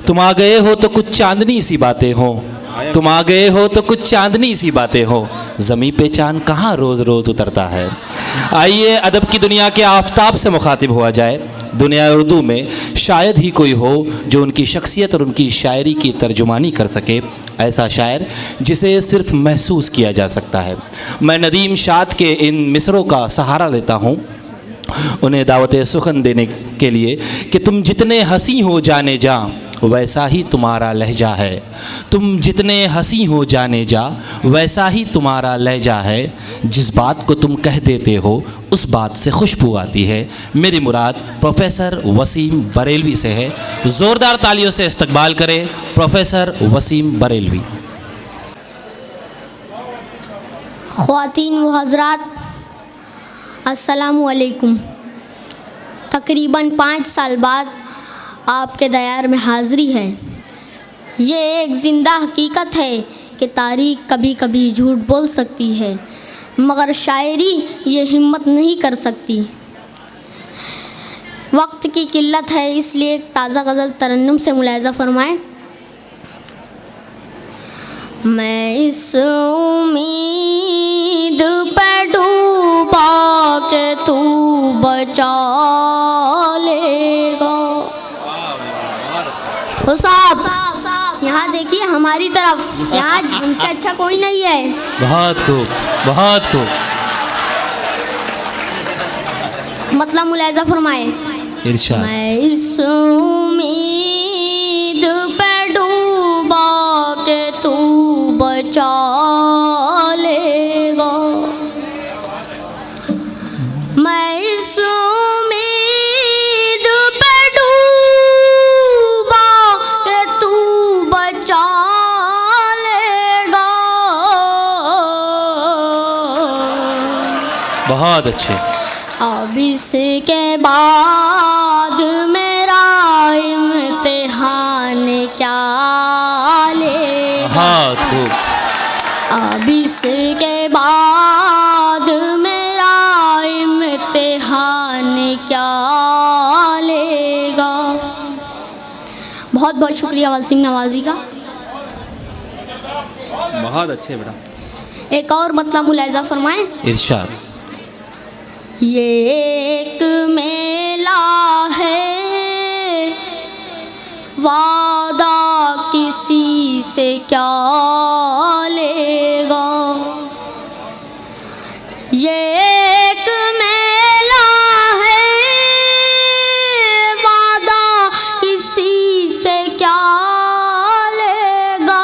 तुम आ गए हो तो कुछ चांदनी सी बातें हो, तुम आ गए हो तो कुछ चांदनी सी बातें हो, ज़मीं पे चांद कहाँ रोज़ रोज़ उतरता है। आइए अदब की दुनिया के आफताब से मुखातिब हुआ जाए। दुनिया उर्दू में शायद ही कोई हो जो उनकी शख्सियत और उनकी शायरी की तर्जुमानी कर सके, ऐसा शायर जिसे सिर्फ महसूस किया जा सकता है। मैं नदीम शाद के इन मिसरों का सहारा लेता हूँ उन्हें दावत सुखन देने के लिए कि तुम जितने हंसी हो जाने जा वैसा ही तुम्हारा लहजा है, तुम जितने हंसी हो जाने जा वैसा ही तुम्हारा लहजा है, जिस बात को तुम कह देते हो उस बात से खुशबू आती है। मेरी मुराद प्रोफेसर वसीम बरेलवी से है। ज़ोरदार तालियों से इस्तकबाल करें प्रोफेसर वसीम बरेलवी। ख़वातीन व हज़रात, अस्सलामु अलैकुम। तकरीबन 5 साल बाद आपके दयार में हाज़िरी है। ये एक ज़िंदा हकीकत है कि तारीख़ कभी कभी झूठ बोल सकती है, मगर शायरी ये हिम्मत नहीं कर सकती। वक्त की किल्लत है, इसलिए एक ताज़ा गज़ल तरन्नुम से मुलाहिज़ा फरमाएं। मैं इस उम्मीद पे डूबा के तू बचा लेगा। ओ साहब, यहाँ देखिए हमारी तरफ, यहाँ हमसे अच्छा कोई नहीं है। बहुत खूब, बहुत खूब। मतलब मुलाहिज़ा फरमाए। इरशाद। मैं इस उम्मीद पे डूबा के तू बचा लेगा। मैं इस उम्मीद पे डूबा के तू बचा लेगा। बहुत अच्छे। अब इसके बाद मेरा इम्तिहान क्या लेगा। बहुत खूब। अब इसके बाद मेरा इम्तिहान क्या लेगा। बहुत बहुत शुक्रिया वसीम नवाजी का। बहुत अच्छे बेटा। एक और मतलब मुलाहिज़ा फरमाएं। इरशाद। ये एक मेला है, वादा किसी से क्या लेगा। ये एक मेला है, वादा किसी से क्या लेगा।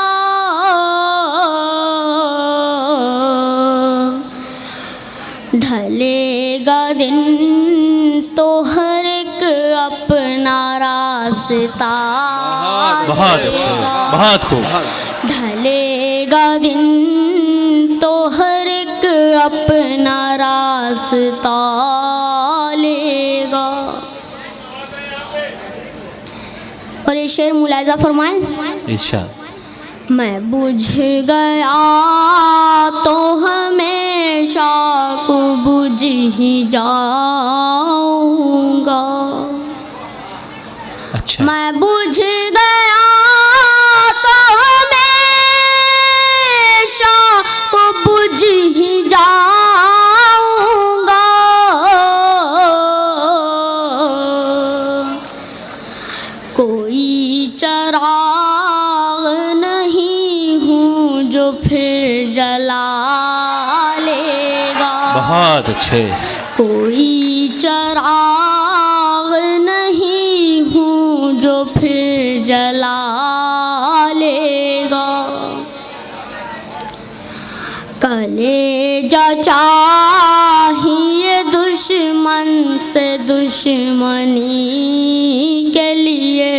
ढलेगा दिन तो हर एक अपना रास्ता। बहुत अच्छे, बहुत खूब। ढलेगा दिन तो हर एक अपना रास्ता लेगा। और ये शेर मुलाहिज़ा फरमाएं। इरशाद। मैं बुझ गया तो हमेशा को बुझ ही जाऊंगा। अच्छा। मैं बुझ गया तो हमेशा को बुझ ही जाऊंगा। कोई चराग नहीं हूँ जो फिर जला लेगा। बहुत अच्छे। कोई चराग नहीं हूँ जो फिर जला लेगा। कलेजा चाहिए दुश्मन से दुश्मनी के लिए।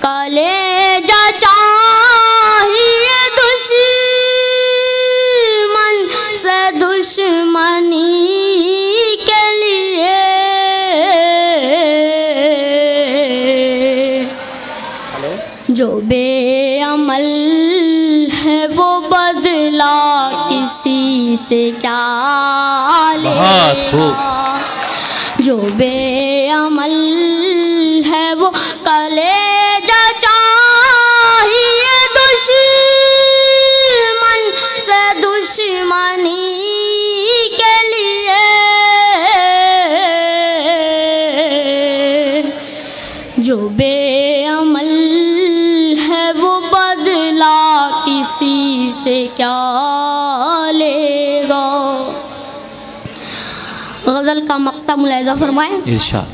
कलेजा चाहिए दुश्मन से दुश्मनी के लिए। जो बेअमल है वो बदला किसी से क्या लेगा। जो बेअमल है वो कल गज़ल का मक्ता मुलाहिज़ा फरमाएं। इरशाद।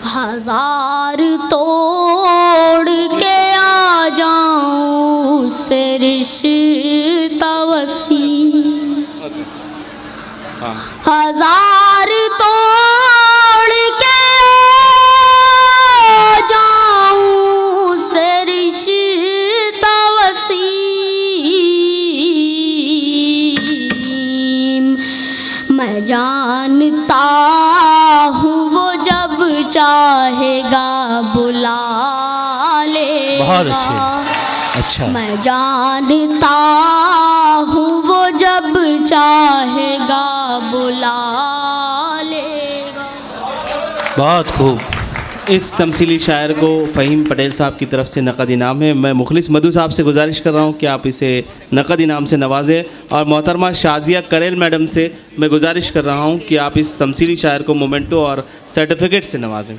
हजार तोड़ के आ जाऊं से रिश्ता वसी, हजार तोड़ के आ जाऊं से रिश्ता वसी, मैं जानता हूँ वो जब चाहेगा बुला लेगा। बहुत अच्छे। अच्छा। मैं जानता हूँ वो जब चाहेगा बुला लेगा। बहुत खूब। इस तमसीली शायर को फ़हीम पटेल साहब की तरफ से नक़द इनाम है। मैं मुखलिस मधु साहब से गुजारिश कर रहा हूँ कि आप इसे नक़द इनाम से नवाजें, और मोहतरमा शाजिया करेल मैडम से मैं गुजारिश कर रहा हूँ कि आप इस तमसीली शायर को मोमेंटो और सर्टिफिकेट से नवाजें।